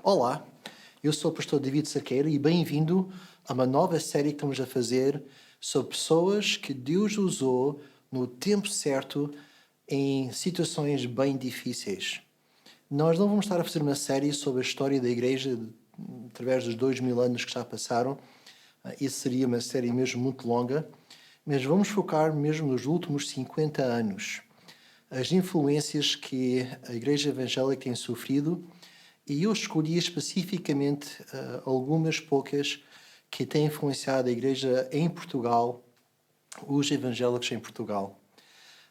Olá, eu sou o pastor David Cerqueira e bem-vindo a uma nova série que estamos a fazer sobre pessoas que Deus usou no tempo certo em situações bem difíceis. Nós não vamos estar a fazer uma série sobre a história da igreja através dos 2000 anos que já passaram. Isso seria uma série mesmo muito longa, mas vamos focar mesmo nos últimos 50 anos. As influências que a igreja evangélica tem sofrido, e eu escolhi especificamente algumas poucas que têm influenciado a igreja em Portugal, os evangélicos em Portugal.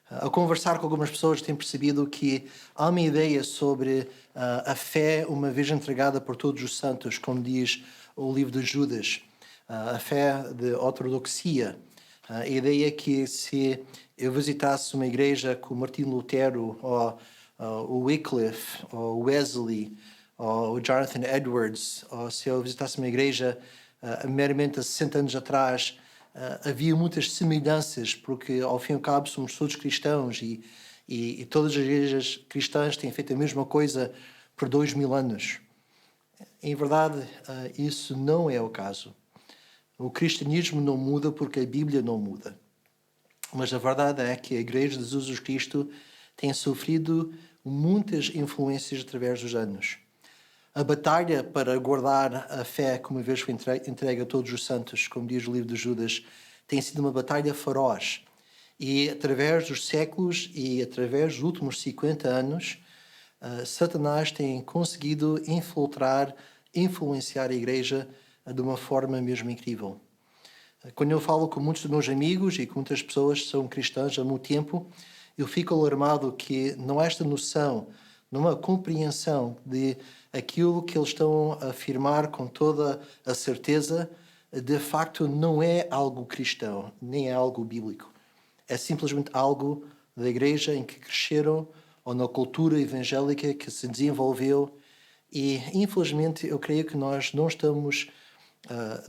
Ao conversar com algumas pessoas, tenho percebido que há uma ideia sobre a fé uma vez entregada por todos os santos, como diz o livro de Judas, a fé de ortodoxia. A ideia é que se eu visitasse uma igreja com Martinho Lutero, ou o Wycliffe, ou Wesley, ou o Jonathan Edwards, ou se eu visitasse uma igreja meramente há 60 anos atrás, havia muitas semelhanças, porque ao fim e ao cabo somos todos cristãos e todas as igrejas cristãs têm feito a mesma coisa por 2000 anos. Em verdade, isso não é o caso. O cristianismo não muda porque a Bíblia não muda. Mas a verdade é que a Igreja de Jesus Cristo tem sofrido muitas influências através dos anos. A batalha para guardar a fé, que uma vez foi entregue a todos os santos, como diz o livro de Judas, tem sido uma batalha feroz. E através dos séculos e através dos últimos 50 anos, Satanás tem conseguido influenciar a Igreja de uma forma mesmo incrível. Quando eu falo com muitos dos meus amigos e com muitas pessoas que são cristãs há muito tempo, eu fico alarmado que não há esta noção, não há compreensão de aquilo que eles estão a afirmar com toda a certeza, de facto não é algo cristão, nem é algo bíblico. É simplesmente algo da igreja em que cresceram ou na cultura evangélica que se desenvolveu e, infelizmente, eu creio que nós não estamos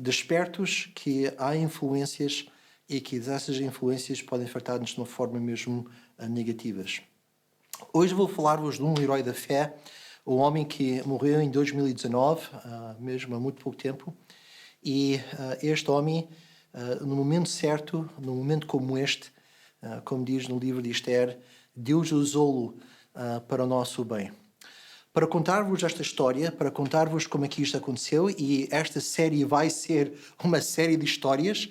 despertos que há influências e que essas influências podem afetar-nos de uma forma mesmo negativas. Hoje vou falar-vos de um herói da fé, um homem que morreu em 2019, mesmo há muito pouco tempo, e este homem, no momento certo, num momento como este, como diz no livro de Esther, Deus usou-lo para o nosso bem. Para contar-vos esta história, para contar-vos como é que isto aconteceu, e esta série vai ser uma série de histórias.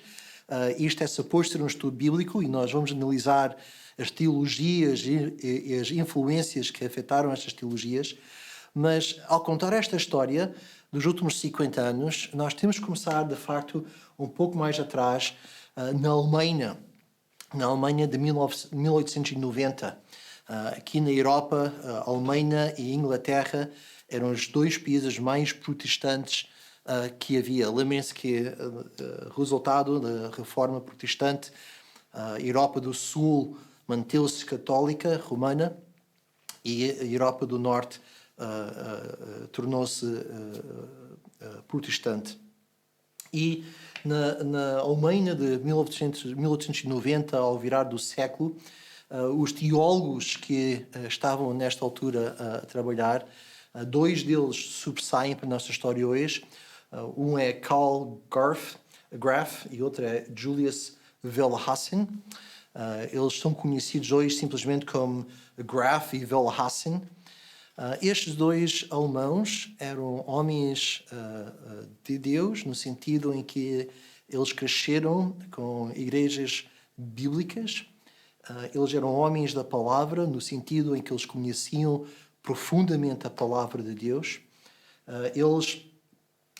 Isto é suposto ser um estudo bíblico e nós vamos analisar as teologias e as influências que afetaram estas teologias. Mas ao contar esta história dos últimos 50 anos, nós temos que começar, de facto, um pouco mais atrás, na Alemanha de 1890. Aqui na Europa, a Alemanha e a Inglaterra eram os dois países mais protestantes que havia. Lembrem-se que resultado da reforma protestante, a Europa do Sul manteve-se católica, romana, e a Europa do Norte tornou-se protestante. E na Alemanha de 1890, ao virar do século, os teólogos que estavam nesta altura a trabalhar, dois deles sobressaem para a nossa história hoje. Um é Karl Graf e outro é Julius Wellhausen. Eles são conhecidos hoje simplesmente como Graf e Wellhausen. Estes dois alemãos eram homens de Deus, no sentido em que eles cresceram com igrejas bíblicas. Eles eram homens da palavra, no sentido em que eles conheciam profundamente a palavra de Deus. Eles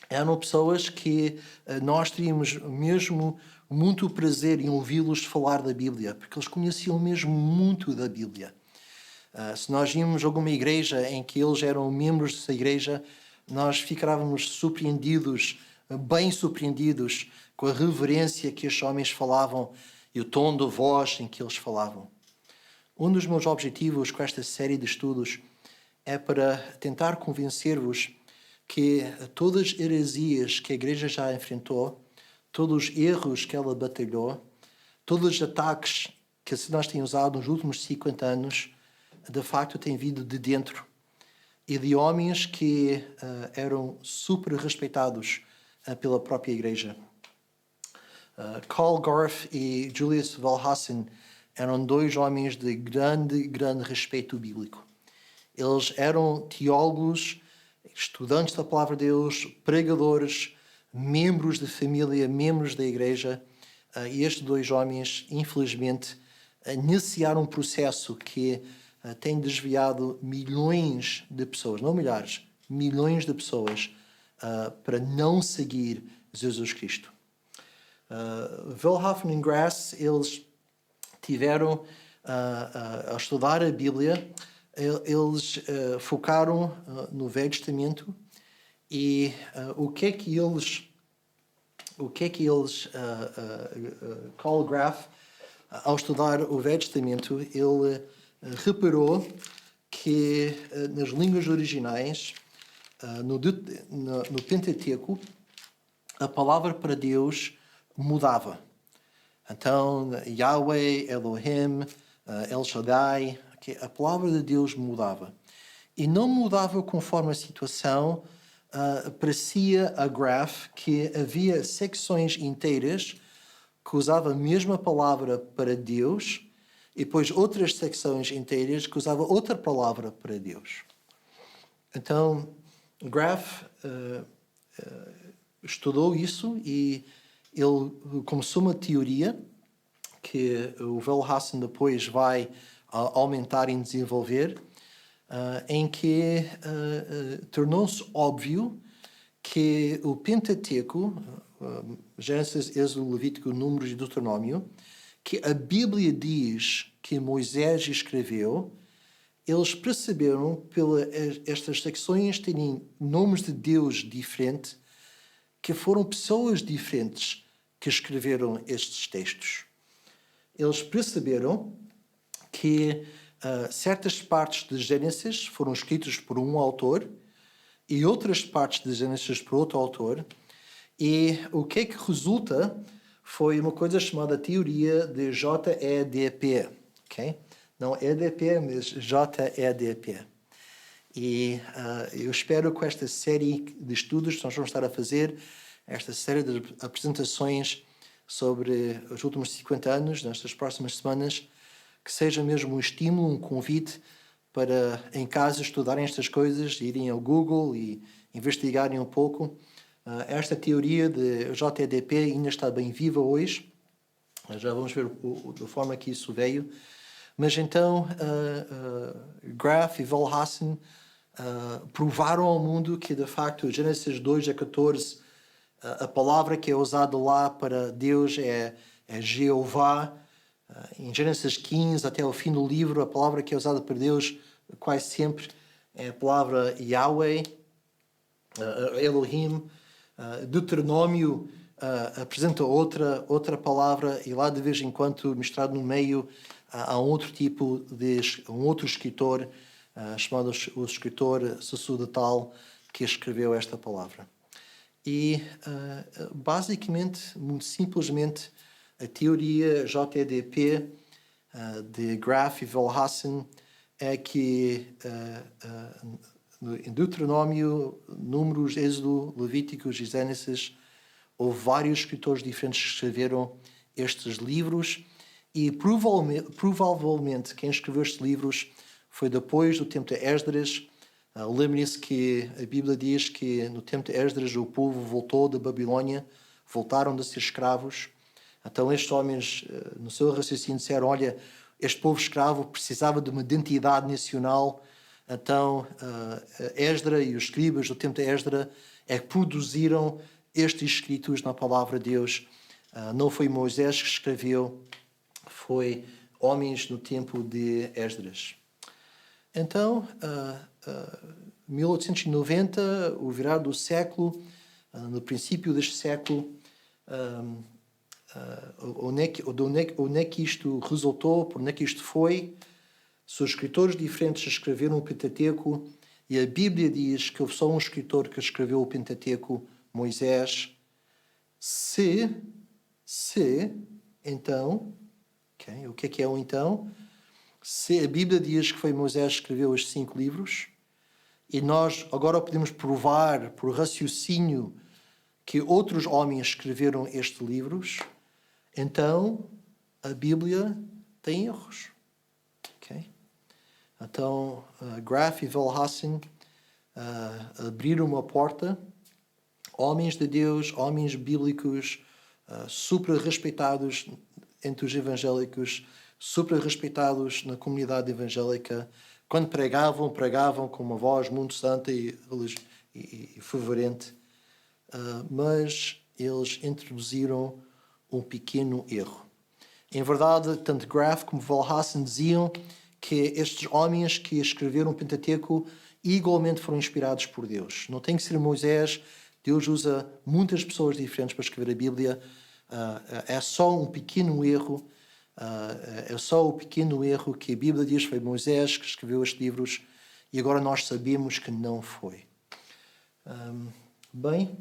eram pessoas que nós teríamos mesmo muito prazer em ouvi-los falar da Bíblia, porque eles conheciam mesmo muito da Bíblia. Se nós íamos a alguma igreja em que eles eram membros dessa igreja, nós ficávamos surpreendidos, bem surpreendidos, com a reverência que estes homens falavam e o tom de voz em que eles falavam. Um dos meus objetivos com esta série de estudos é para tentar convencer-vos que todas as heresias que a igreja já enfrentou, todos os erros que ela batalhou, todos os ataques que nós temos usado nos últimos 50 anos, de facto têm vindo de dentro. e de homens que eram super respeitados pela própria igreja. Karl Garf e Julius Wellhausen eram dois homens de grande respeito bíblico. Eles eram teólogos, estudantes da palavra de Deus, pregadores, membros de família, membros da igreja. E estes dois homens, infelizmente, iniciaram um processo que tem desviado milhões de pessoas, não milhares, milhões de pessoas para não seguir Jesus Cristo. Wellhausen e Grass, eles tiveram a estudar a Bíblia, eles focaram no Velho Testamento e o que é que eles Karl Graff, ao estudar o Velho Testamento, ele reparou que nas línguas originais, no Pentateuco, a palavra para Deus mudava. Então, Yahweh, Elohim, El Shaddai, a palavra de Deus mudava. E não mudava conforme a situação. Parecia a Graff que havia secções inteiras que usavam a mesma palavra para Deus e depois outras secções inteiras que usavam outra palavra para Deus. Então, Graff estudou isso e ele começou uma teoria que o Wellhausen depois vai aumentar e desenvolver, em que tornou-se óbvio que o Pentateuco, Gênesis, Êxodo, Levítico, Números e Deuteronômio, que a Bíblia diz que Moisés escreveu, eles perceberam, pelas estas secções terem nomes de Deus diferentes, que foram pessoas diferentes que escreveram estes textos. Eles perceberam que certas partes de Gênesis foram escritas por um autor e outras partes de Gênesis por outro autor. E o que é que resulta foi uma coisa chamada teoria de JEDP. Okay? Não EDP, mas JEDP. E eu espero que esta série de estudos que nós vamos estar a fazer, esta série de apresentações sobre os últimos 50 anos, nestas próximas semanas, que seja mesmo um estímulo, um convite para, em casa, estudarem estas coisas, irem ao Google e investigarem um pouco. Esta teoria de JEDP ainda está bem viva hoje. Já vamos ver da forma que isso veio. Mas então, Graff e Wellhausen provaram ao mundo que, de facto, Gênesis 2 a 14, a palavra que é usada lá para Deus é Jeová. Em Gênesis 15, até o fim do livro, a palavra que é usada por Deus quase sempre é a palavra Yahweh, Elohim. Deuteronômio apresenta outra palavra e lá de vez em quando, misturado no meio, há um outro escritor, chamado o escritor sacerdotal, que escreveu esta palavra. E, basicamente, muito simplesmente, a teoria JEDP de Graff e Wellhausen é que em Deuteronômio, Números, Êxodo, Levíticos e Gênesis, houve vários escritores diferentes que escreveram estes livros e provavelmente quem escreveu estes livros foi depois do tempo de Esdras. Lembrem-se que a Bíblia diz que no tempo de Esdras o povo voltou da Babilônia, voltaram de ser escravos. Então estes homens, no seu raciocínio, disseram, olha, este povo escravo precisava de uma identidade nacional. Então Esdras e os escribas do tempo de Esdras é que produziram estes escritos na palavra de Deus. Não foi Moisés que escreveu, foi homens no tempo de Esdras. Então, 1890, o virar do século, no princípio deste século, onde é que isto resultou, por onde é que isto foi. São escritores diferentes escreveram o Pentateuco e a Bíblia diz que houve só um escritor que escreveu o Pentateuco, Moisés. Então, okay, o que é o então? Se a Bíblia diz que foi Moisés que escreveu os 5 livros e nós agora podemos provar por raciocínio que outros homens escreveram estes livros, então a Bíblia tem erros. Okay? Então, Graff e Wellhausen abriram uma porta. Homens de Deus, homens bíblicos, super respeitados entre os evangélicos, super respeitados na comunidade evangélica. Quando pregavam com uma voz muito santa e fervorente. Mas eles introduziram um pequeno erro. Em verdade, tanto Graff como Wellhausen diziam que estes homens que escreveram o Pentateuco igualmente foram inspirados por Deus. Não tem que ser Moisés. Deus usa muitas pessoas diferentes para escrever a Bíblia. É só um pequeno erro. É só o pequeno erro que a Bíblia diz que foi Moisés que escreveu estes livros e agora nós sabemos que não foi. Bem,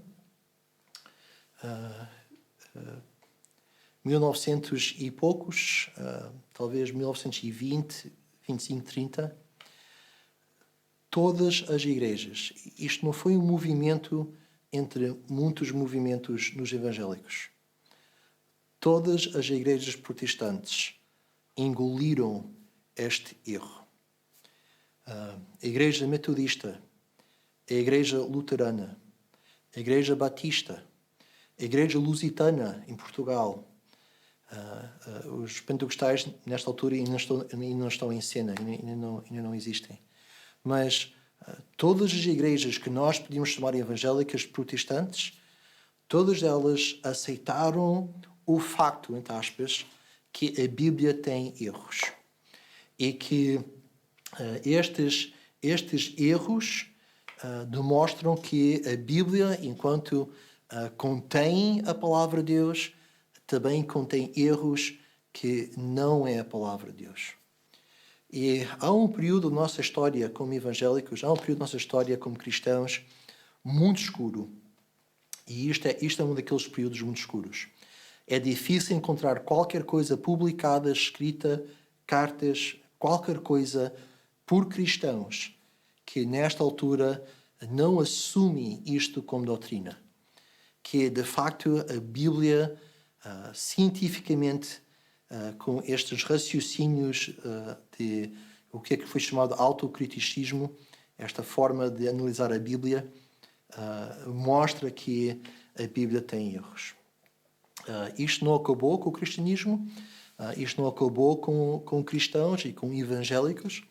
1900 e poucos, talvez 1920, 25, 30, todas as igrejas, isto não foi um movimento entre muitos movimentos nos evangélicos. Todas as igrejas protestantes engoliram este erro. A Igreja Metodista, a Igreja Luterana, a Igreja Batista, a Igreja Lusitana em Portugal. Os pentecostais, nesta altura, ainda não estão em cena, ainda não existem. Mas todas as igrejas que nós podíamos chamar evangélicas protestantes, todas elas aceitaram o facto, entre aspas, que a Bíblia tem erros. E que estes erros demonstram que a Bíblia, enquanto contém a palavra de Deus, também contém erros que não é a palavra de Deus. E há um período da nossa história como evangélicos, há um período da nossa história como cristãos muito escuro. E isto é um daqueles períodos muito escuros. É difícil encontrar qualquer coisa publicada, escrita, cartas, qualquer coisa por cristãos que nesta altura não assume isto como doutrina. Que de facto a Bíblia, cientificamente, com estes raciocínios de o que é que foi chamado autocriticismo, esta forma de analisar a Bíblia, mostra que a Bíblia tem erros. Isto não acabou com o cristianismo, isto não acabou com cristãos e com evangélicos,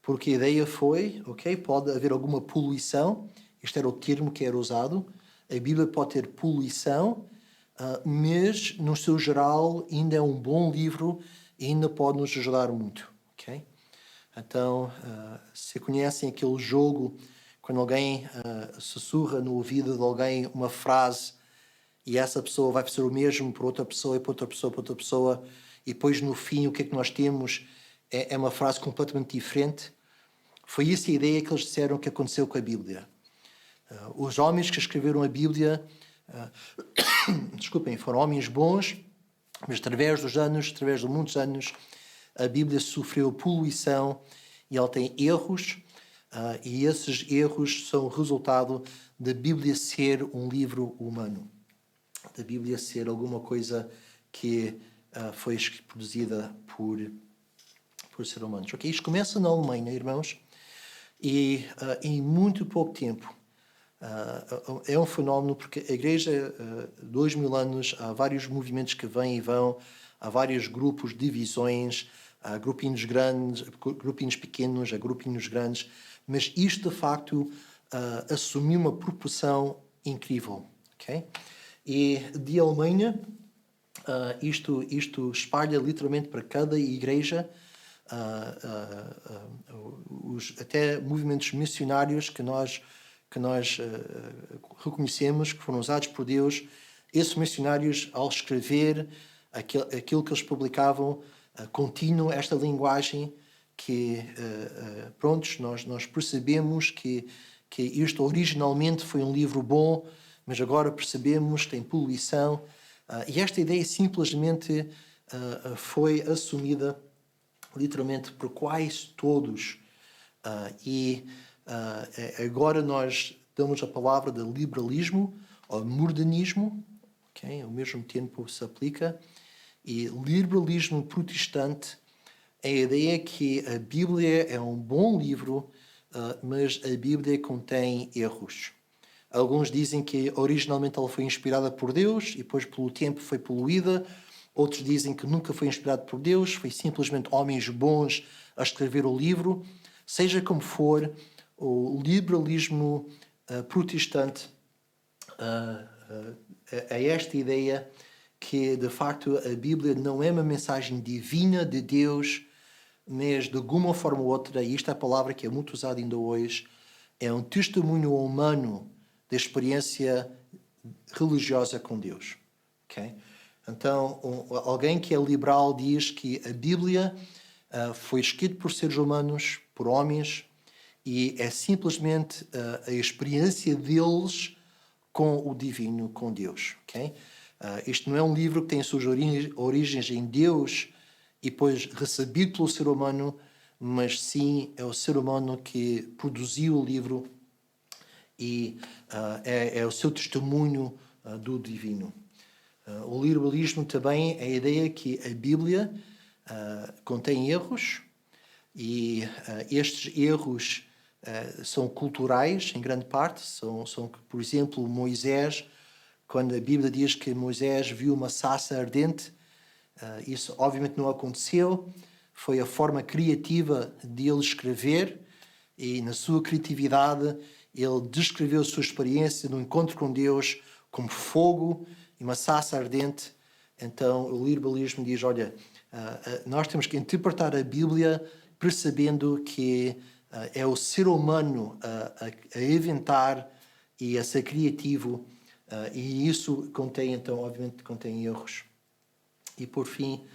porque a ideia foi, pode haver alguma poluição, este era o termo que era usado, a Bíblia pode ter poluição, mas no seu geral ainda é um bom livro e ainda pode nos ajudar muito. Okay? Então, se conhecem aquele jogo, quando alguém sussurra no ouvido de alguém uma frase e essa pessoa vai fazer o mesmo para outra pessoa e para outra pessoa, para outra pessoa, e depois no fim o que é que nós temos é uma frase completamente diferente. Foi essa a ideia que eles disseram que aconteceu com a Bíblia. Os homens que escreveram a Bíblia, desculpem, foram homens bons, mas através dos anos, através de muitos anos, a Bíblia sofreu poluição e ela tem erros, e esses erros são o resultado da Bíblia ser um livro humano, da Bíblia ser alguma coisa que foi produzida por seres humanos. Okay? Isto começa na Alemanha, irmãos, e em muito pouco tempo é um fenómeno, porque a Igreja, 2000 anos, há vários movimentos que vêm e vão, há vários grupos, divisões, há grupinhos grandes, grupinhos pequenos, há grupinhos grandes, mas isto de facto assumiu uma proporção incrível. Okay? E de Alemanha, isto espalha literalmente para cada igreja, até movimentos missionários que nós reconhecemos que foram usados por Deus. Esses missionários, ao escrever aquilo que eles publicavam, continuam esta linguagem que, nós percebemos que isto originalmente foi um livro bom, mas agora percebemos que tem poluição. E esta ideia simplesmente foi assumida literalmente por quase todos. E Agora nós damos a palavra de liberalismo ou modernismo, okay? Ao mesmo tempo se aplica. E liberalismo protestante é a ideia que a Bíblia é um bom livro, mas a Bíblia contém erros. Alguns dizem que originalmente ela foi inspirada por Deus e depois pelo tempo foi poluída. Outros dizem que nunca foi inspirado por Deus, foi simplesmente homens bons a escrever o livro. Seja como for, o liberalismo protestante é esta ideia que, de facto, a Bíblia não é uma mensagem divina de Deus, mas de alguma forma ou outra, e esta é a palavra que é muito usada ainda hoje, é um testemunho humano da experiência religiosa com Deus. Okay? Então, alguém que é liberal diz que a Bíblia foi escrita por seres humanos, por homens, e é simplesmente a experiência deles com o divino, com Deus. Okay? Isto não é um livro que tem as suas origens em Deus e depois recebido pelo ser humano, mas sim é o ser humano que produziu o livro e é o seu testemunho do divino. O liberalismo também é a ideia que a Bíblia contém erros e estes erros são culturais, em grande parte. São, por exemplo, Moisés, quando a Bíblia diz que Moisés viu uma sarça ardente, isso obviamente não aconteceu. Foi a forma criativa de ele escrever e, na sua criatividade, ele descreveu a sua experiência no encontro com Deus como fogo e uma sarça ardente. Então, o liberalismo diz, olha, nós temos que interpretar a Bíblia percebendo que é o ser humano a inventar e a ser criativo, e isso contém, então, obviamente, contém erros. E, por fim,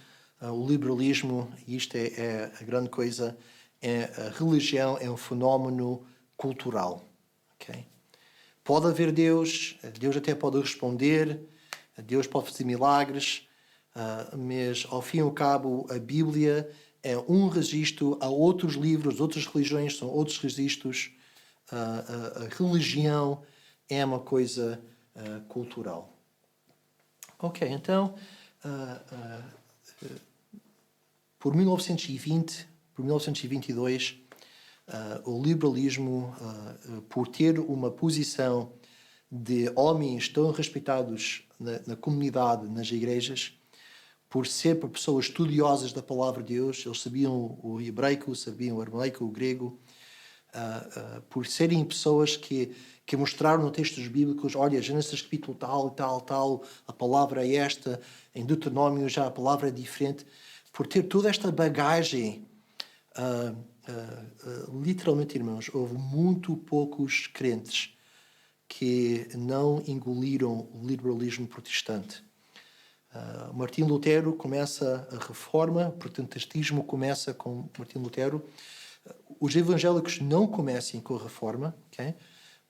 o liberalismo, e isto é a grande coisa, a religião é um fenómeno cultural. Okay? Pode haver Deus, Deus até pode responder, Deus pode fazer milagres, mas, ao fim e ao cabo, a Bíblia é um registro, há outros livros, outras religiões são outros registros. A religião é uma coisa cultural. Ok, então, por 1920, por 1922, o liberalismo, por ter uma posição de homens tão respeitados na comunidade, nas igrejas, por ser por pessoas estudiosas da palavra de Deus, eles sabiam o hebraico, sabiam o aramaico, o grego, por serem pessoas que mostraram no textos bíblicos, olha, Gênesis capítulo tal, tal, tal, a palavra é esta, em Deuteronômio já a palavra é diferente, por ter toda esta bagagem, literalmente, irmãos, houve muito poucos crentes que não engoliram o liberalismo protestante. Martim Lutero começa a reforma, o protestantismo começa com Martim Lutero. Os evangélicos não começam com a reforma. Okay?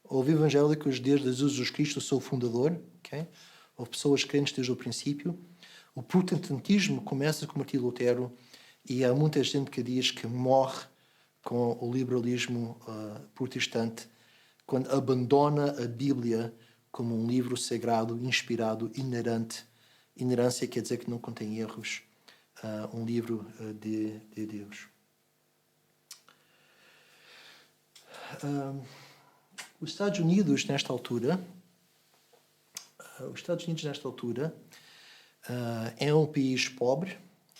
Houve evangélicos desde Jesus Cristo, o seu fundador. Okay? Houve pessoas crentes desde o princípio. O protestantismo começa com Martim Lutero e há muita gente que diz que morre com o liberalismo protestante quando abandona a Bíblia como um livro sagrado, inspirado, inerente. Inerência quer dizer que não contém erros. Um livro de Deus. Os Estados Unidos, nesta altura, é um país pobre.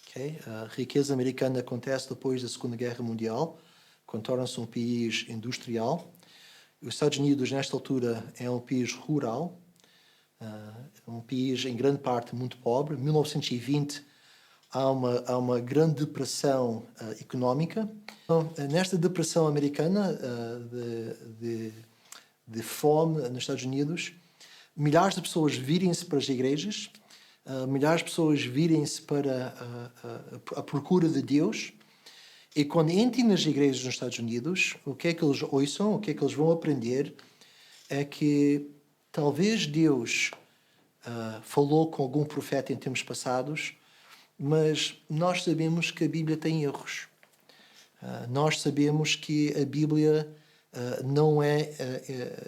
Okay? A riqueza americana acontece depois da Segunda Guerra Mundial, quando torna-se um país industrial. Os Estados Unidos, nesta altura, é um país rural. Um país, em grande parte, muito pobre. Em 1920, há uma grande depressão económica. Então, nesta depressão americana de fome nos Estados Unidos, milhares de pessoas virem-se para as igrejas, milhares de pessoas virem-se para a procura de Deus. E quando entrem nas igrejas nos Estados Unidos, o que é que eles ouçam, o que é que eles vão aprender é que talvez Deus falou com algum profeta em tempos passados, mas nós sabemos que a Bíblia tem erros. Nós sabemos que a Bíblia não é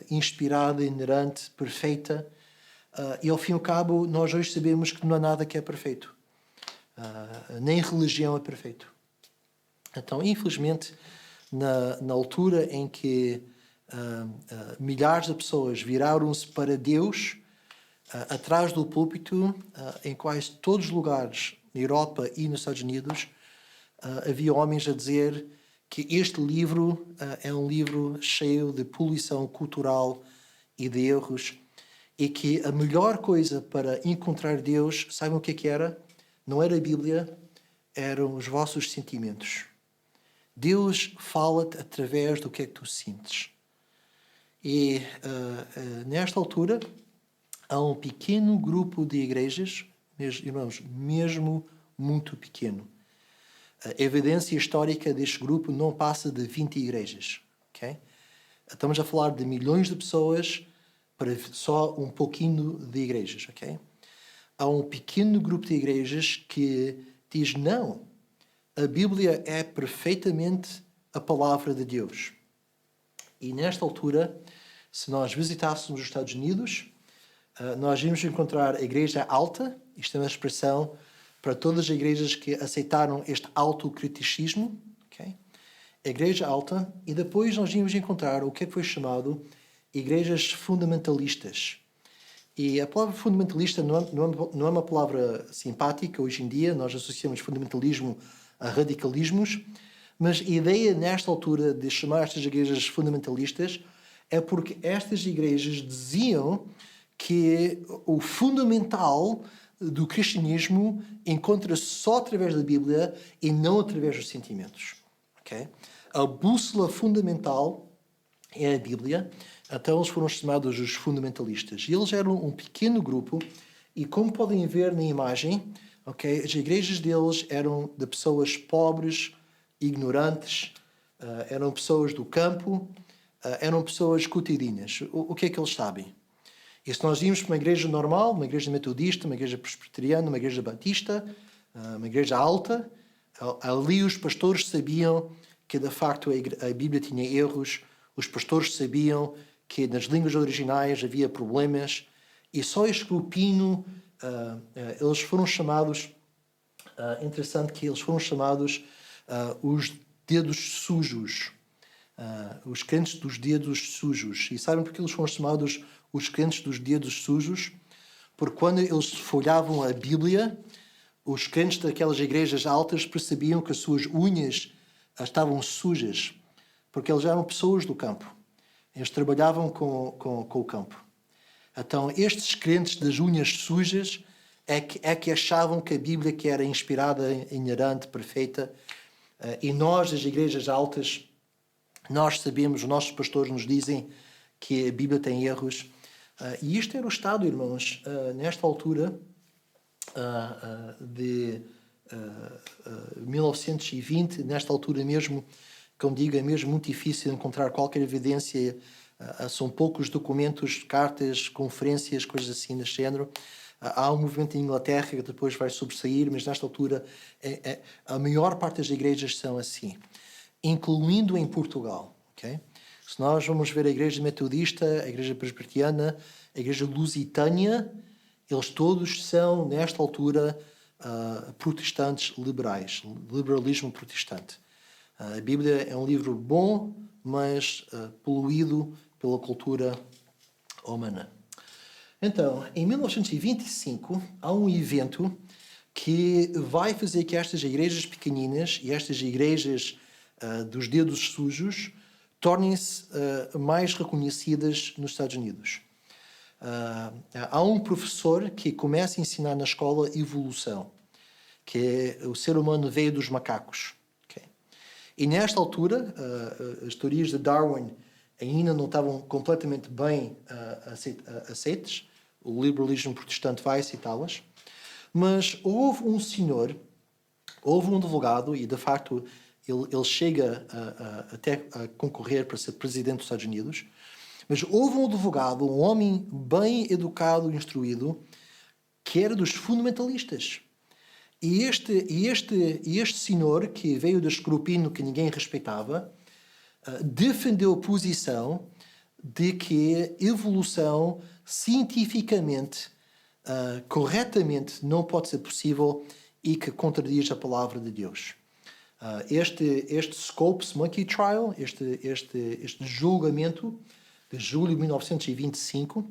inspirada, inerente, perfeita. E ao fim e ao cabo, nós hoje sabemos que não há nada que é perfeito. Nem religião é perfeito. Então, infelizmente, na altura em que milhares de pessoas viraram-se para Deus, atrás do púlpito, em quase todos os lugares, na Europa e nos Estados Unidos, havia homens a dizer que este livro é um livro cheio de poluição cultural e de erros, e que a melhor coisa para encontrar Deus, sabem o que era? Não era a Bíblia, eram os vossos sentimentos. Deus fala-te através do que é que tu sentes. E nesta altura há um pequeno grupo de igrejas, meus irmãos, mesmo muito pequeno. A evidência histórica deste grupo não passa de 20 igrejas. Okay? Estamos a falar de milhões de pessoas para só um pouquinho de igrejas. Okay? Há um pequeno grupo de igrejas que diz não, a Bíblia é perfeitamente a palavra de Deus. E nesta altura, se nós visitássemos os Estados Unidos, nós íamos encontrar a Igreja Alta, isto é uma expressão para todas as igrejas que aceitaram este autocriticismo, okay? A Igreja Alta, e depois nós íamos encontrar o que foi chamado igrejas fundamentalistas. E a palavra fundamentalista não é uma palavra simpática hoje em dia, nós associamos fundamentalismo a radicalismos, mas a ideia nesta altura de chamar estas igrejas fundamentalistas é porque estas igrejas diziam que o fundamental do cristianismo encontra-se só através da Bíblia e não através dos sentimentos. Okay? A bússola fundamental é a Bíblia, então eles foram chamados os fundamentalistas. E eles eram um pequeno grupo e, como podem ver na imagem, okay, as igrejas deles eram de pessoas pobres, ignorantes, eram pessoas do campo, eram pessoas cotidianas. O que é que eles sabem? E se nós íamos para uma igreja normal, uma igreja metodista, uma igreja presbiteriana, uma igreja batista, uma igreja alta, ali os pastores sabiam que de facto a Bíblia tinha erros, os pastores sabiam que nas línguas originais havia problemas, e só este grupinho, eles foram chamados, interessante que eles foram chamados os dedos sujos, os crentes dos dedos sujos. E sabem porque eles foram chamados os crentes dos dedos sujos? Porque quando eles folhavam a Bíblia, os crentes daquelas igrejas altas percebiam que as suas unhas estavam sujas, porque eles eram pessoas do campo. Eles trabalhavam com o campo. Então, estes crentes das unhas sujas é que achavam que a Bíblia que era inspirada, inerente, perfeita, e nós, das igrejas altas, nós sabemos, os nossos pastores nos dizem que a Bíblia tem erros. E isto era o estado, irmãos, nesta altura de 1920, nesta altura mesmo, como digo, é mesmo muito difícil encontrar qualquer evidência, são poucos documentos, cartas, conferências, coisas assim desse género. Há um movimento em Inglaterra que depois vai sobressair, mas nesta altura a maior parte das igrejas são assim, incluindo em Portugal. Okay? Se nós vamos ver a igreja metodista, a igreja presbiteriana, a igreja lusitânia, eles todos são, nesta altura, protestantes liberais, liberalismo protestante. A Bíblia é um livro bom, mas poluído pela cultura humana. Então, em 1925, há um evento que vai fazer que estas igrejas pequeninas e estas igrejas dos dedos sujos tornem-se mais reconhecidas nos Estados Unidos. Há um professor que começa a ensinar na escola evolução, que é o ser humano veio dos macacos. Okay? E nesta altura, as teorias de Darwin ainda não estavam completamente bem aceitas. O liberalismo protestante vai aceitá-las. Mas houve um senhor, houve um advogado, e de facto ele chega até a concorrer para ser presidente dos Estados Unidos, mas houve um advogado, um homem bem educado e instruído, que era dos fundamentalistas. E este senhor, que veio deste grupinho que ninguém respeitava, defendeu a posição de que evolução cientificamente, corretamente, não pode ser possível e que contradiz a palavra de Deus. Este Scopes Monkey Trial, este julgamento de julho de 1925,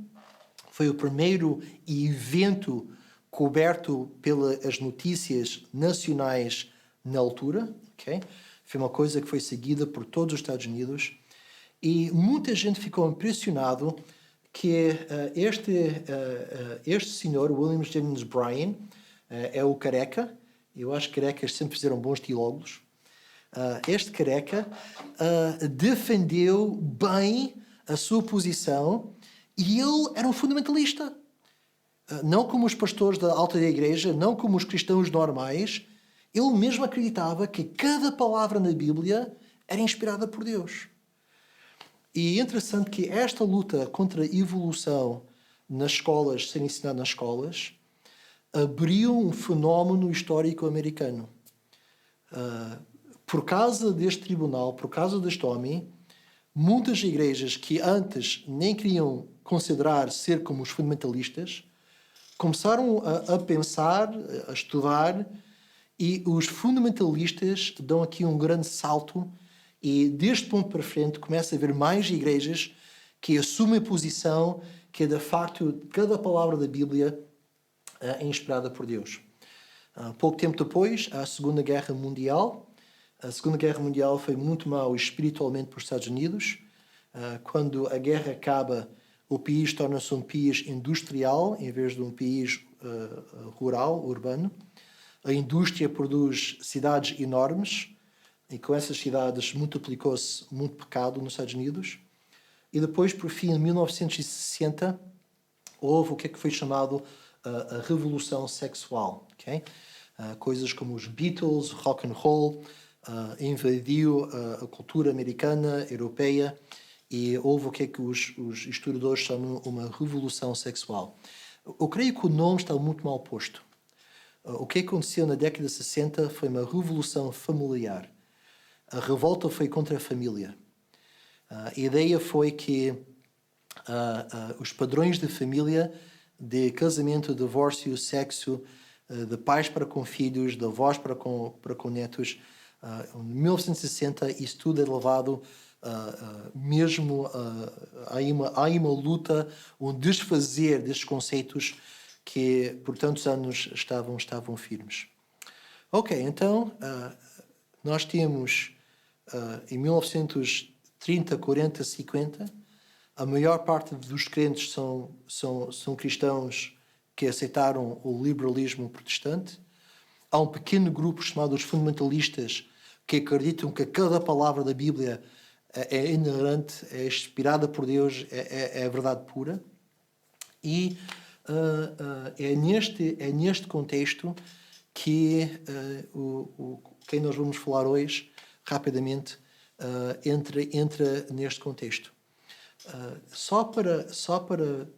foi o primeiro evento coberto pelas notícias nacionais na altura. Okay? Foi uma coisa que foi seguida por todos os Estados Unidos. E muita gente ficou impressionado que este senhor, William Jennings Bryan, é o careca. Eu acho que carecas sempre fizeram bons teólogos. Este careca defendeu bem a sua posição e ele era um fundamentalista. Não como os pastores da alta da igreja, não como os cristãos normais. Ele mesmo acreditava que cada palavra na Bíblia era inspirada por Deus. E é interessante que esta luta contra a evolução nas escolas, ser ensinada nas escolas, abriu um fenómeno histórico americano. Por causa deste tribunal, por causa deste homem, muitas igrejas que antes nem queriam considerar ser como os fundamentalistas, começaram a pensar, a estudar, e os fundamentalistas dão aqui um grande salto, e deste ponto para frente começa a haver mais igrejas que assumem a posição que, de facto, cada palavra da Bíblia é inspirada por Deus. Pouco tempo depois, a Segunda Guerra Mundial. A Segunda Guerra Mundial foi muito mal espiritualmente para os Estados Unidos. Quando a guerra acaba, o país torna-se um país industrial em vez de um país rural, urbano. A indústria produz cidades enormes e com essas cidades multiplicou-se muito pecado nos Estados Unidos. E depois, por fim, em 1960, houve o que é que foi chamado a revolução sexual. Okay? Coisas como os Beatles, rock and roll, invadiu a cultura americana, europeia, e houve o que é que os historiadores chamam uma revolução sexual. Eu creio que o nome está muito mal posto. O que aconteceu na década de 60 foi uma revolução familiar. A revolta foi contra a família. A ideia foi que os padrões de família, de casamento, divórcio, sexo, de pais para com filhos, de avós para com netos, em 1960 isso tudo é levado mesmo há uma luta, um desfazer destes conceitos que por tantos anos estavam firmes. Ok, então nós temos em 1930, 40, 50, a maior parte dos crentes são cristãos que aceitaram o liberalismo protestante. Há um pequeno grupo chamado os fundamentalistas que acreditam que cada palavra da Bíblia é inerente, é inspirada por Deus, é a verdade pura. E é neste contexto que quem nós vamos falar hoje, rapidamente, entra neste contexto. Só para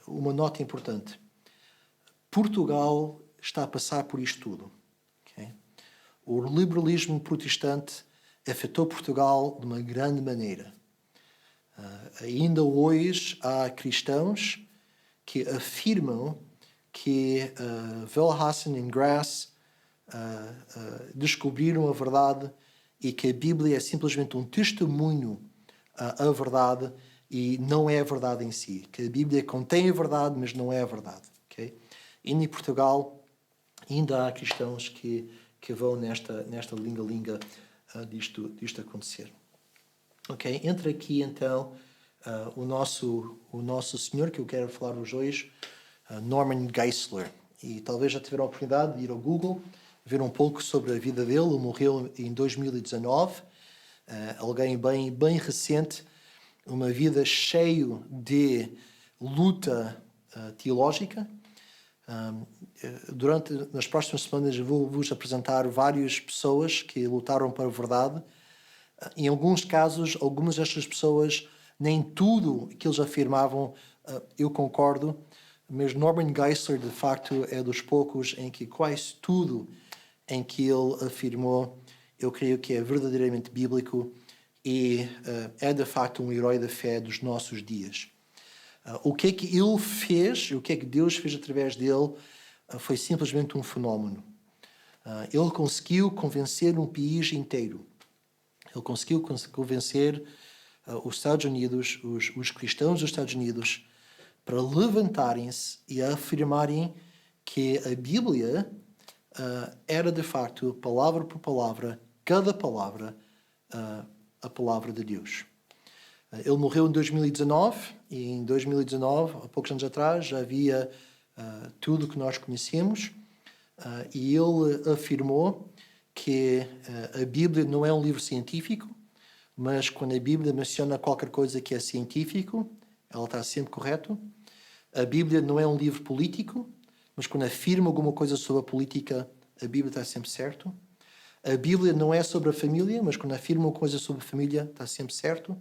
uma nota importante. Portugal está a passar por isto tudo. Okay? O liberalismo protestante afetou Portugal de uma grande maneira. Ainda hoje há cristãos que afirmam que Wellhausen e Grass descobriram a verdade e que a Bíblia é simplesmente um testemunho à verdade e não é a verdade em si. Que a Bíblia contém a verdade, mas não é a verdade. Okay? E em Portugal ainda há cristãos que vão nesta linga-linga disto acontecer. Ok? Entra aqui então o nosso senhor que eu quero falar-vos hoje, Norman Geisler. E talvez já tiveram a oportunidade de ir ao Google, ver um pouco sobre a vida dele. Ele morreu em 2019. Alguém bem recente, uma vida cheia de luta teológica. Nas próximas semanas eu vou-vos apresentar várias pessoas que lutaram para a verdade. Em alguns casos, algumas destas pessoas, nem tudo que eles afirmavam eu concordo, mas Norman Geisler, de facto, é dos poucos em que quase tudo em que ele afirmou, eu creio que é verdadeiramente bíblico, e é de facto um herói da fé dos nossos dias. O que é que ele fez, o que é que Deus fez através dele, foi simplesmente um fenómeno. Ele conseguiu convencer um país inteiro. Ele conseguiu convencer os Estados Unidos, os cristãos dos Estados Unidos, para levantarem-se e afirmarem que a Bíblia era de facto, palavra por palavra, cada palavra, a palavra de Deus. Ele morreu em 2019 e em 2019, há poucos anos atrás, já havia tudo o que nós conhecemos e ele afirmou que a Bíblia não é um livro científico, mas quando a Bíblia menciona qualquer coisa que é científico, ela está sempre correta. A Bíblia não é um livro político, mas quando afirma alguma coisa sobre a política, a Bíblia está sempre certo. A Bíblia não é sobre a família, mas quando afirma uma coisa sobre a família, está sempre certo.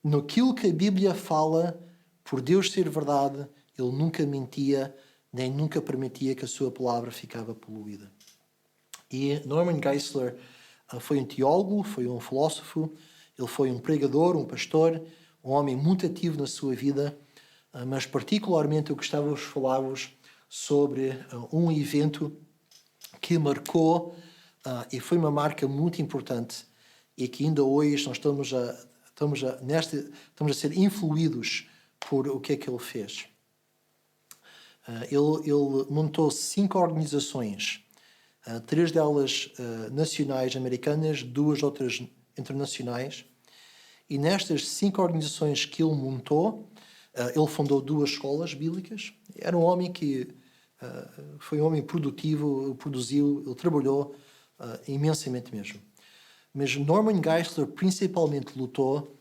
Naquilo que a Bíblia fala, por Deus ser verdade, ele nunca mentia, nem nunca permitia que a sua palavra ficava poluída. E Norman Geisler foi um teólogo, foi um filósofo, ele foi um pregador, um pastor, um homem muito ativo na sua vida, mas particularmente eu gostava de falar-vos sobre um evento que marcou e foi uma marca muito importante e que ainda hoje nós estamos a ser influídos por o que é que ele fez. Ele montou 5 organizações, 3 delas nacionais americanas, 2 outras internacionais, e nestas 5 organizações que ele montou, ele fundou 2 escolas bíblicas. Era um homem que foi um homem produtivo, produziu, ele trabalhou imensamente mesmo. Mas Norman Geisler principalmente lutou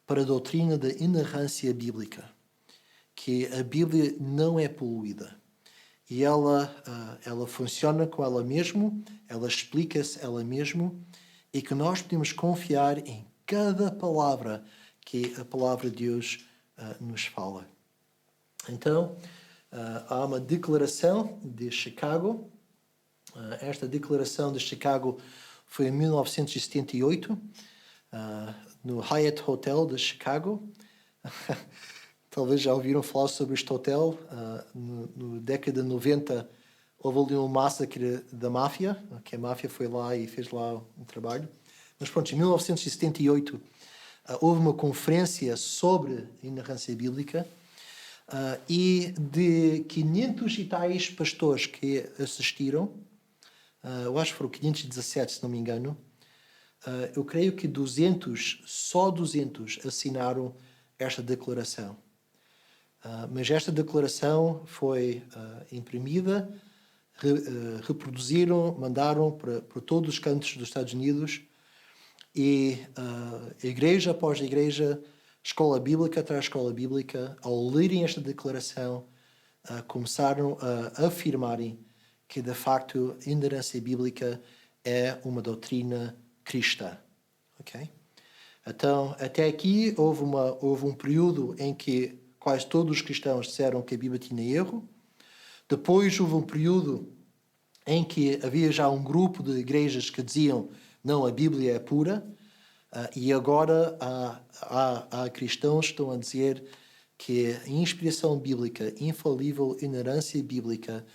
para a doutrina da inerrância bíblica, que a Bíblia não é poluída. E ela funciona com ela mesma, ela explica-se ela mesma, e que nós podemos confiar em cada palavra que a palavra de Deus nos fala. Então, há uma declaração de Chicago. Esta declaração de Chicago foi em 1978, no Hyatt Hotel de Chicago. Talvez já ouviram falar sobre este hotel. No década de 90 houve ali um massacre da máfia, que a máfia foi lá e fez lá um trabalho. Mas pronto, em 1978 houve uma conferência sobre a inerrância bíblica e de 500 e tais pastores que assistiram, eu acho que foram 517, se não me engano, eu creio que 200, só 200 assinaram esta declaração. Mas esta declaração foi imprimida, reproduziram, mandaram para todos os cantos dos Estados Unidos e igreja após igreja, escola bíblica atrás escola bíblica, ao lerem esta declaração, começaram a afirmarem que, de facto, a inerrância bíblica é uma doutrina cristã. Okay? Então, até aqui houve um período em que quase todos os cristãos disseram que a Bíblia tinha erro. Depois houve um período em que havia já um grupo de igrejas que diziam não, a Bíblia é pura. E agora há cristãos que estão a dizer que a inspiração bíblica, infalível inerrância bíblica,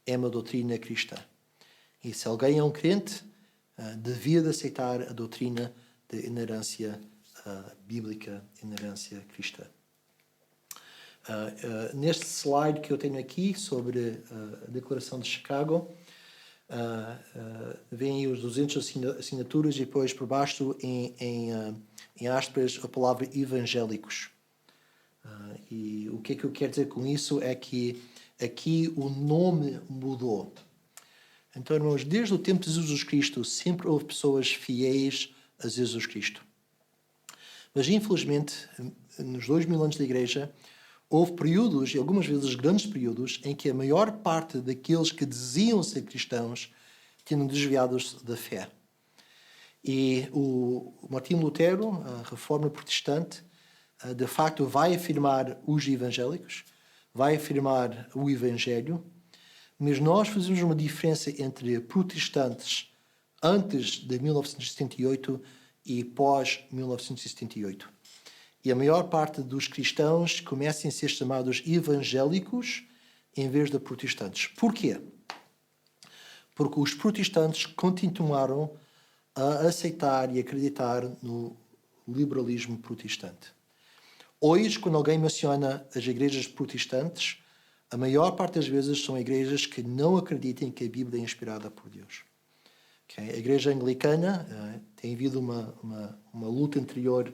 é uma doutrina cristã. E se alguém é um crente, devia de aceitar a doutrina de inerrância bíblica, inerrância cristã. Neste slide que eu tenho aqui sobre a Declaração de Chicago, vêm os 200 assinaturas e depois por baixo em aspas a palavra evangélicos. E o que é que eu quero dizer com isso é que aqui o nome mudou. Então, irmãos, desde o tempo de Jesus Cristo sempre houve pessoas fiéis a Jesus Cristo. Mas infelizmente, nos 2000 anos da Igreja, houve períodos, e algumas vezes grandes períodos, em que a maior parte daqueles que diziam ser cristãos tinham desviados da fé. E o Martinho Lutero, a Reforma Protestante, de facto vai afirmar os evangélicos, vai afirmar o Evangelho, mas nós fazemos uma diferença entre protestantes antes de 1978 e pós-1978. E a maior parte dos cristãos começam a ser chamados evangélicos em vez de protestantes. Porquê? Porque os protestantes continuaram a aceitar e acreditar no liberalismo protestante. Hoje, quando alguém menciona as igrejas protestantes, a maior parte das vezes são igrejas que não acreditam que a Bíblia é inspirada por Deus. Okay? A igreja anglicana tem havido uma luta anterior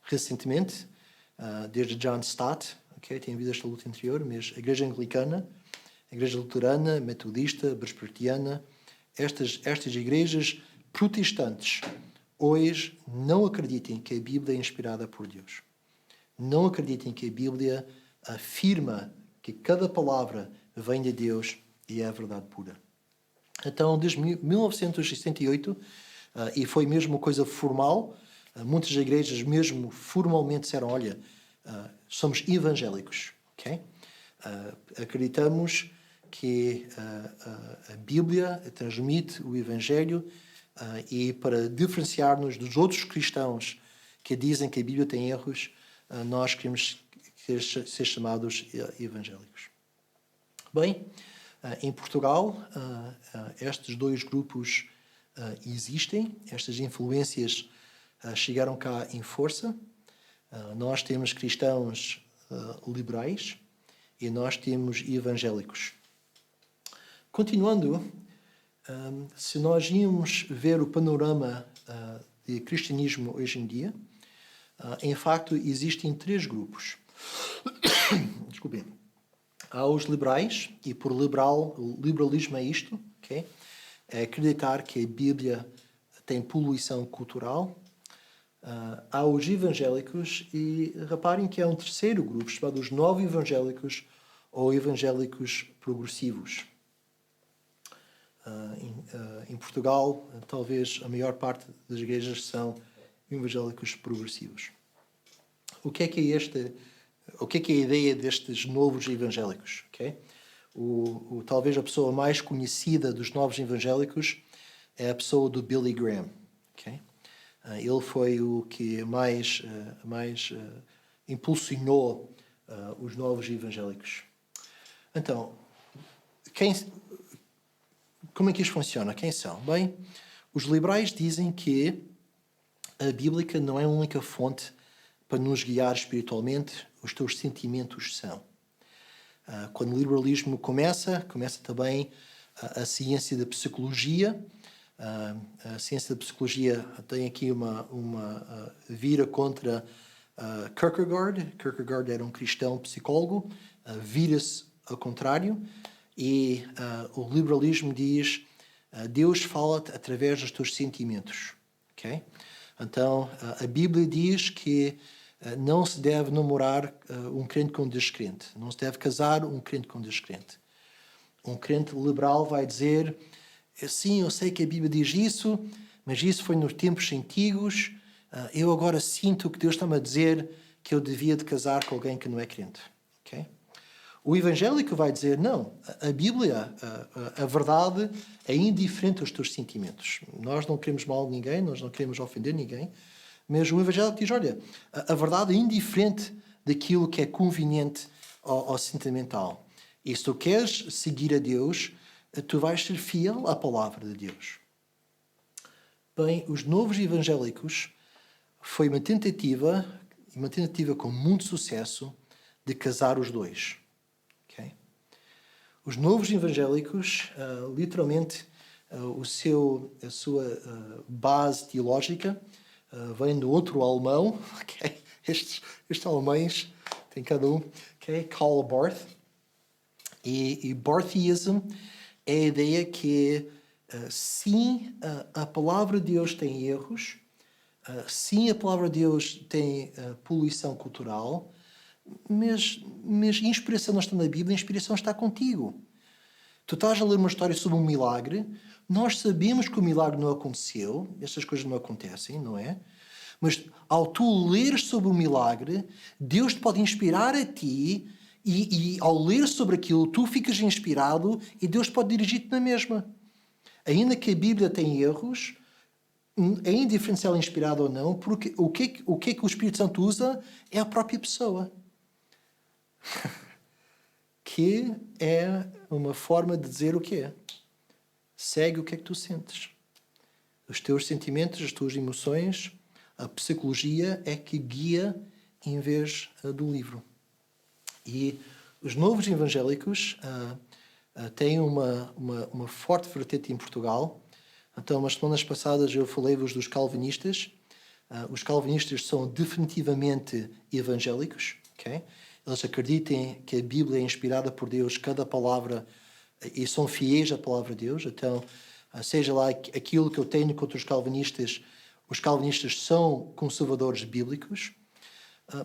recentemente, desde John Stott, okay? Tem havido esta luta anterior, mas a igreja anglicana, a igreja luterana, metodista, presbiteriana, estas igrejas protestantes hoje não acreditam que a Bíblia é inspirada por Deus. Não acreditem que a Bíblia afirma que cada palavra vem de Deus e é a verdade pura. Então, desde 1968, e foi mesmo uma coisa formal, muitas igrejas mesmo formalmente disseram, olha, somos evangélicos, ok? Acreditamos que a Bíblia transmite o Evangelho e para diferenciar-nos dos outros cristãos que dizem que a Bíblia tem erros, nós queremos ser chamados evangélicos. Bem, em Portugal, estes dois grupos existem, estas influências chegaram cá em força. Nós temos cristãos liberais e nós temos evangélicos. Continuando, se nós íamos ver o panorama de cristianismo hoje em dia, em facto, existem três grupos. Desculpem. Há os liberais, e por liberalismo é isto, okay? É acreditar que a Bíblia tem poluição cultural. Há os evangélicos, e reparem que há um terceiro grupo, chamado os novos evangélicos ou evangélicos progressivos. Em Portugal, talvez a maior parte das igrejas são evangélicos progressivos. O que é a ideia destes novos evangélicos? Okay? Talvez a pessoa mais conhecida dos novos evangélicos é a pessoa do Billy Graham. Okay? Ele foi o que mais impulsionou os novos evangélicos. Então, como é que isto funciona? Quem são? Bem, os liberais dizem que a Bíblia não é a única fonte para nos guiar espiritualmente, os teus sentimentos são. Quando o liberalismo começa também a ciência da psicologia. A ciência da psicologia tem aqui uma vira contra Kierkegaard. Kierkegaard era um cristão psicólogo, vira-se ao contrário, e o liberalismo diz Deus fala-te através dos teus sentimentos. Okay? Então, a Bíblia diz que não se deve namorar um crente com um descrente. Não se deve casar um crente com um descrente. Um crente liberal vai dizer, sim, eu sei que a Bíblia diz isso, mas isso foi nos tempos antigos. Eu agora sinto que Deus está-me a dizer que eu devia de casar com alguém que não é crente. Okay? O evangélico vai dizer, não, a Bíblia, a verdade é indiferente aos teus sentimentos. Nós não queremos mal a ninguém, nós não queremos ofender ninguém, mas o evangélico diz, olha, a verdade é indiferente daquilo que é conveniente ao sentimental. E se tu queres seguir a Deus, tu vais ser fiel à palavra de Deus. Bem, os novos evangélicos foi uma tentativa com muito sucesso de casar os dois. Okay? Os novos evangélicos, literalmente, a sua base teológica vem do outro alemão. Okay? Estes alemães têm cada um. Okay? Karl Barth. E Barthism é a ideia que, sim, a palavra de Deus tem erros, sim, a palavra de Deus tem poluição cultural, mas inspiração não está na Bíblia, a inspiração está contigo. Tu estás a ler uma história sobre um milagre, nós sabemos que o milagre não aconteceu, essas coisas não acontecem, não é? Mas ao tu leres sobre o milagre, Deus te pode inspirar a ti, e ao ler sobre aquilo, tu ficas inspirado e Deus te pode dirigir-te na mesma. Ainda que a Bíblia tenha erros, É indiferente se ela é inspirada ou não, porque o que é que o Espírito Santo usa é a própria pessoa. Que é uma forma de dizer o quê? Segue o que é que tu sentes. Os teus sentimentos, as tuas emoções, a psicologia é que guia em vez do livro. E os novos evangélicos têm uma forte vertente em Portugal. Então, umas semanas passadas eu falei-vos dos calvinistas. Os calvinistas são definitivamente evangélicos. Okay? Eles acreditam que a Bíblia é inspirada por Deus, cada palavra, e são fiéis à palavra de Deus. Então, seja lá aquilo que eu tenho contra os calvinistas são conservadores bíblicos.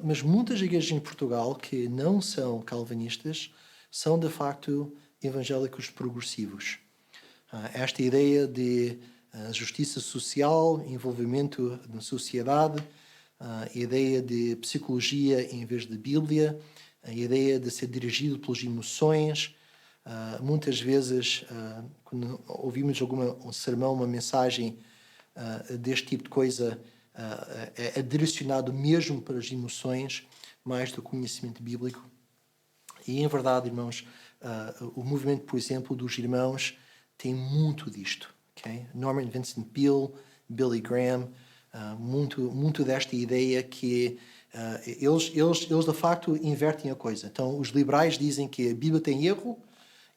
Mas muitas igrejas em Portugal que não são calvinistas são, de facto, evangélicos progressivos. Esta ideia de justiça social, envolvimento na sociedade, a ideia de psicologia em vez de Bíblia, a ideia de ser dirigido pelas emoções. Muitas vezes, quando ouvimos um sermão, uma mensagem deste tipo de coisa, é direcionado mesmo para as emoções, mais do que o conhecimento bíblico. E, em verdade, irmãos, o movimento, por exemplo, dos irmãos tem muito disto. Okay? Norman Vincent Peale, Billy Graham, muito desta ideia que eles, de facto, invertem a coisa. Então, os liberais dizem que a Bíblia tem erro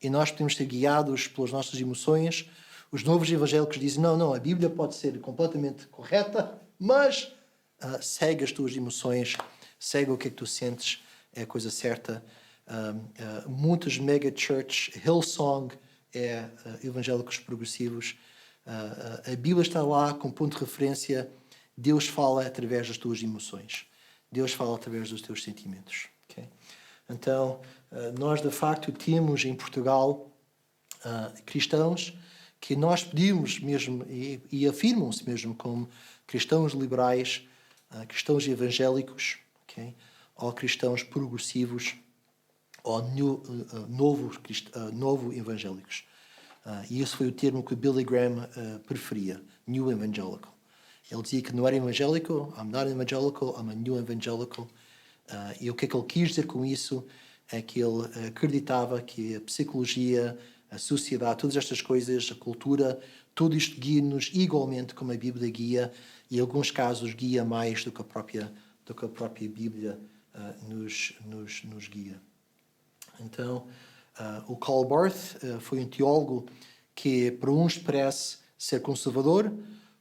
e nós podemos ser guiados pelas nossas emoções. Os novos evangélicos dizem, não, a Bíblia pode ser completamente correta, mas segue as tuas emoções, segue o que é que tu sentes, é a coisa certa. Muitos mega-church, Hillsong, evangélicos progressivos. A Bíblia está lá com ponto de referência. Deus fala através das tuas emoções. Deus fala através dos teus sentimentos. Okay? Então, nós de facto temos em Portugal cristãos que nós pedimos mesmo e afirmam-se mesmo como cristãos liberais, cristãos evangélicos, okay? Ou cristãos progressivos, ou novo evangélicos. E esse foi o termo que Billy Graham preferia, New Evangelical. Ele dizia que não era evangélico, I'm not evangelical, I'm a New Evangelical. E o que é que ele quis dizer com isso é que ele acreditava que a psicologia, a sociedade, todas estas coisas, a cultura, tudo isto guia-nos igualmente como a Bíblia guia, e em alguns casos guia mais do que a própria Bíblia nos guia. Então, o Karl Barth foi um teólogo que para uns parece ser conservador,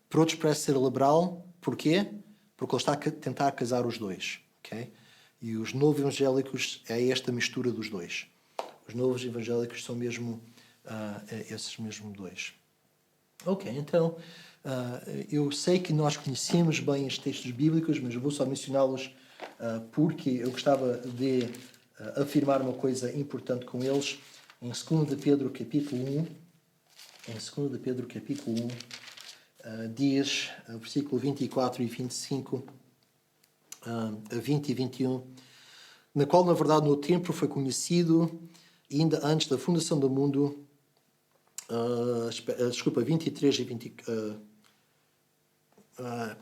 para outros parece ser liberal. Porquê? Porque ele está a tentar casar os dois. Okay? E os novos evangélicos é esta mistura dos dois. Os novos evangélicos são mesmo esses mesmos dois. Ok, então, eu sei que nós conhecemos bem os textos bíblicos, mas eu vou só mencioná-los porque eu gostava de afirmar uma coisa importante com eles. Em 2 de Pedro, capítulo 1, diz, versículo 24 e 25, a 20 e 21, na qual, na verdade, no tempo foi conhecido, ainda antes da fundação do mundo, 23 e 20...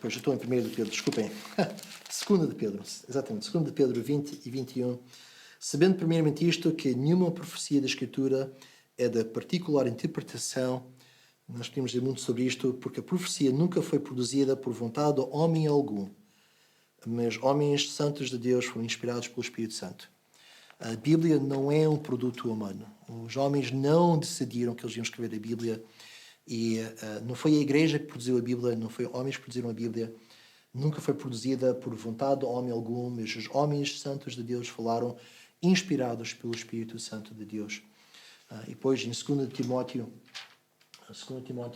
pois eu estou em 1 de Pedro, desculpem. 2 de Pedro, exatamente, 2 de Pedro 20 e 21. Sabendo primeiramente isto, que nenhuma profecia da Escritura é da particular interpretação. Nós podemos dizer muito sobre isto, porque a profecia nunca foi produzida por vontade de homem algum, mas homens santos de Deus foram inspirados pelo Espírito Santo. A Bíblia não é um produto humano. Os homens não decidiram que eles iam escrever a Bíblia, e não foi a igreja que produziu a Bíblia, não foi homens que produziram a Bíblia. Nunca foi produzida por vontade de homem algum, mas os homens santos de Deus falaram, inspirados pelo Espírito Santo de Deus. E depois, em 2 Timóteo,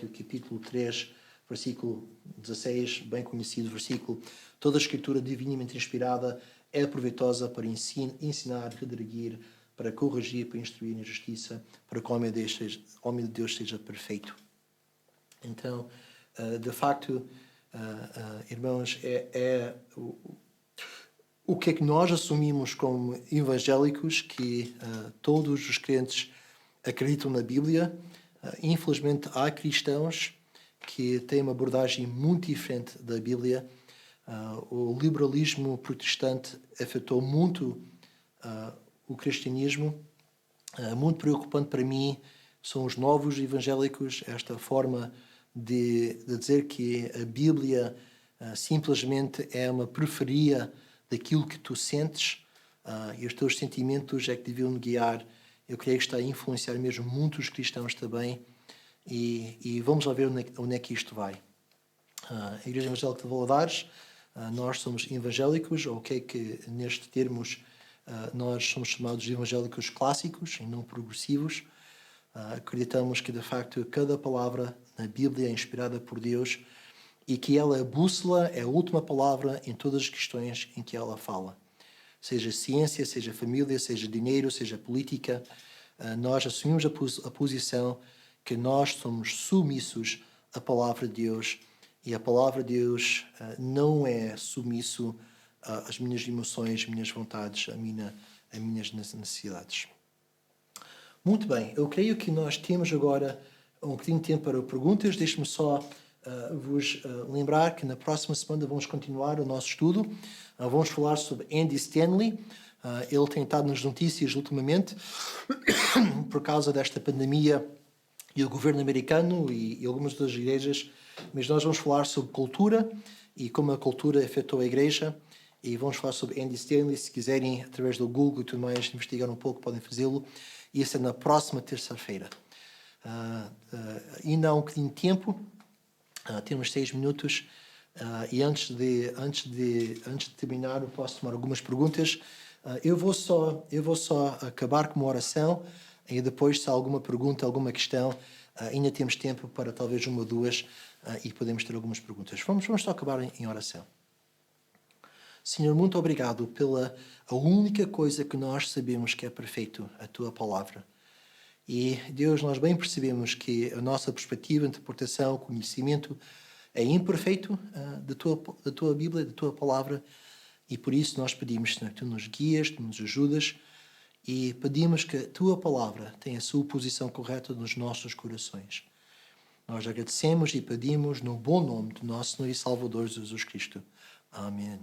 capítulo 3, versículo 16, bem conhecido versículo, toda a Escritura divinamente inspirada é proveitosa para ensinar, redarguir, para corrigir, para instruir na justiça, para que o homem de Deus seja perfeito. Então, de facto, irmãos, o que é que nós assumimos como evangélicos, que todos os crentes acreditam na Bíblia. Infelizmente, há cristãos que tem uma abordagem muito diferente da Bíblia. O liberalismo protestante afetou muito o cristianismo. Muito preocupante para mim são os novos evangélicos, esta forma de dizer que a Bíblia simplesmente é uma periferia daquilo que tu sentes e os teus sentimentos é que deviam guiar. Eu creio que está a influenciar mesmo muitos cristãos também e vamos lá ver onde é que isto vai. A Igreja Evangélica de Valadares, nós somos evangélicos, ou o que é que nestes termos nós somos chamados de evangélicos clássicos e não progressivos. Acreditamos que de facto cada palavra na Bíblia é inspirada por Deus e que ela é a bússola, é a última palavra em todas as questões em que ela fala. Seja ciência, seja família, seja dinheiro, seja política, nós assumimos a posição que nós somos submissos à palavra de Deus e a palavra de Deus não é submisso às minhas emoções, às minhas vontades, às minhas necessidades. Muito bem, eu creio que nós temos agora um bocadinho de tempo para perguntas. Deixe-me só vos lembrar que na próxima semana vamos continuar o nosso estudo. Vamos falar sobre Andy Stanley. Ele tem estado nas notícias ultimamente por causa desta pandemia e o governo americano e algumas das igrejas, mas nós vamos falar sobre cultura e como a cultura afetou a igreja e vamos falar sobre Andy Stanley. Se quiserem, através do Google e tudo mais, investigar um pouco, podem fazê-lo. E isso é na próxima terça-feira. Ainda há um bocadinho de tempo, temos 6 minutos, e antes de terminar, eu posso tomar algumas perguntas. Eu vou só acabar com uma oração, e depois, se há alguma pergunta, alguma questão, ainda temos tempo para talvez uma ou duas, e podemos ter algumas perguntas. Vamos só acabar em oração. Senhor, muito obrigado pela a única coisa que nós sabemos que é perfeito, a Tua Palavra. E, Deus, nós bem percebemos que a nossa perspectiva, interpretação, conhecimento é imperfeito da Tua Bíblia, da Tua Palavra, e por isso nós pedimos, Senhor, que Tu nos guias, Tu nos ajudas, e pedimos que a Tua Palavra tenha a sua posição correta nos nossos corações. Nós agradecemos e pedimos no bom nome do nosso Senhor e Salvador Jesus Cristo. Amém.